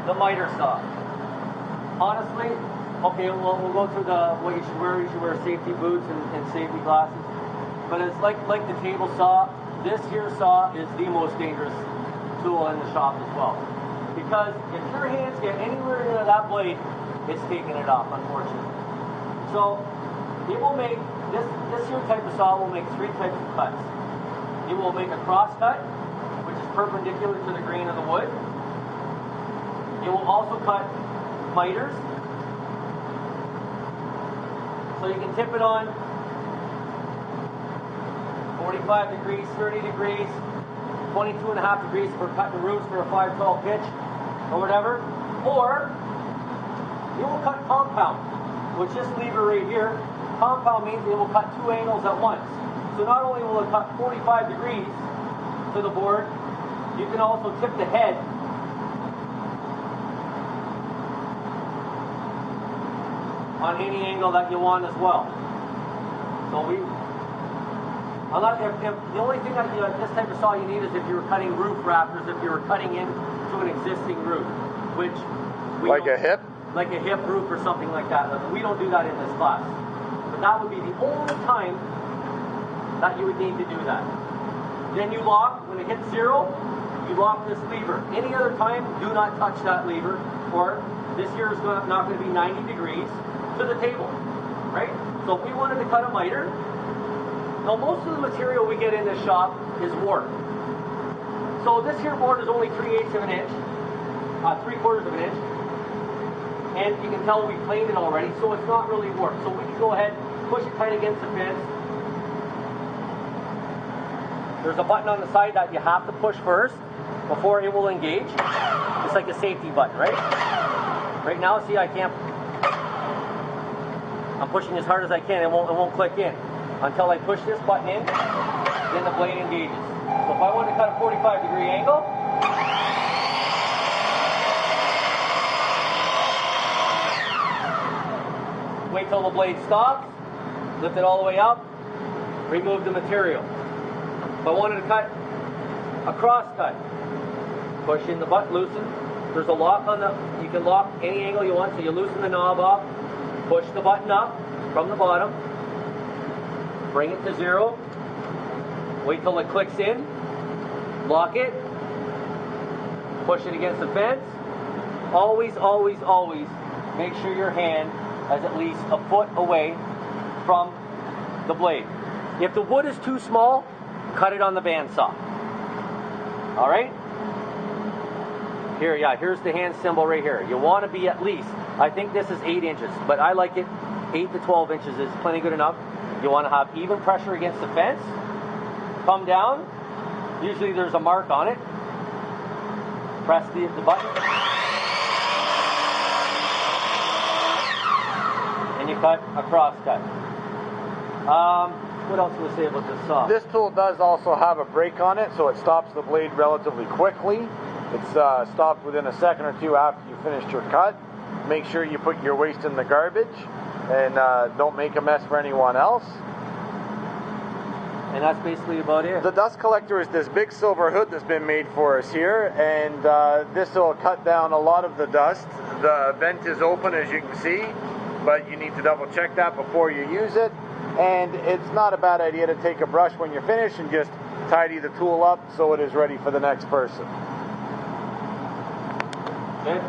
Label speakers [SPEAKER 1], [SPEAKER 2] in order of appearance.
[SPEAKER 1] the miter saw. Honestly, okay, we'll go through what you should wear. You should wear safety boots and safety glasses. But it's like the table saw. This here saw is the most dangerous tool in the shop as well. Because if your hands get anywhere near that blade, it's taking it off, unfortunately. So it will make, this here type of saw will make 3 types of cuts. It will make a cross cut, which is perpendicular to the grain of the wood. It will also cut miters. So you can tip it on 45 degrees, 30 degrees, 22.5 degrees if we're cutting roofs for a 512 pitch or whatever. Or it will cut compound, which this lever right here, compound means it will cut 2 angles at once. So not only will it cut 45 degrees to the board, you can also tip the head on any angle that you want as well. So the only thing that this type of saw you need is if you were cutting roof rafters, if you were cutting into an existing roof, which
[SPEAKER 2] like a hip
[SPEAKER 1] roof or something like that. We don't do that in this class, but that would be the only time that you would need to do that. Then you lock when it hits 0. You lock this lever. Any other time, do not touch that lever, or this here is not going to be 90 degrees to the table, right? So if we wanted to cut a miter, now most of the material we get in this shop is warp. So this here board is only 3/8 of an inch, 3/4 of an inch, and you can tell we planed it already, so it's not really warped. So we can go ahead, push it tight against the fence. There's a button on the side that you have to push first before it will engage. It's like a safety button, right? Right now, see, I can't. I'm pushing as hard as I can. It won't click in until I push this button in. Then the blade engages. So if I want to cut a 45-degree angle, wait till the blade stops, lift it all the way up, remove the material. If I wanted to cut a cross cut, push in the button, loosen. There's a lock on you can lock any angle you want, so you loosen the knob off, push the button up from the bottom, bring it to 0, wait till it clicks in, lock it, push it against the fence. Always, always, always make sure your hand is at least a foot away from the blade. If the wood is too small, cut it on the bandsaw. All right? Here's the hand symbol right here. You want to be at least, I think this is 8 inches, but I like it 8 to 12 inches is plenty good enough. You want to have even pressure against the fence. Come down. Usually there's a mark on it. Press the button. And you cut a cross cut. What else can we say about this saw?
[SPEAKER 2] This tool does also have a brake on it, so it stops the blade relatively quickly. It's stopped within a second or two after you finished your cut. Make sure you put your waste in the garbage and don't make a mess for anyone else.
[SPEAKER 1] And that's basically about it.
[SPEAKER 2] The dust collector is this big silver hood that's been made for us here, and this will cut down a lot of the dust. The vent is open, as you can see, but you need to double check that before you use it. And it's not a bad idea to take a brush when you're finished and just tidy the tool up so it is ready for the next person.
[SPEAKER 1] Okay.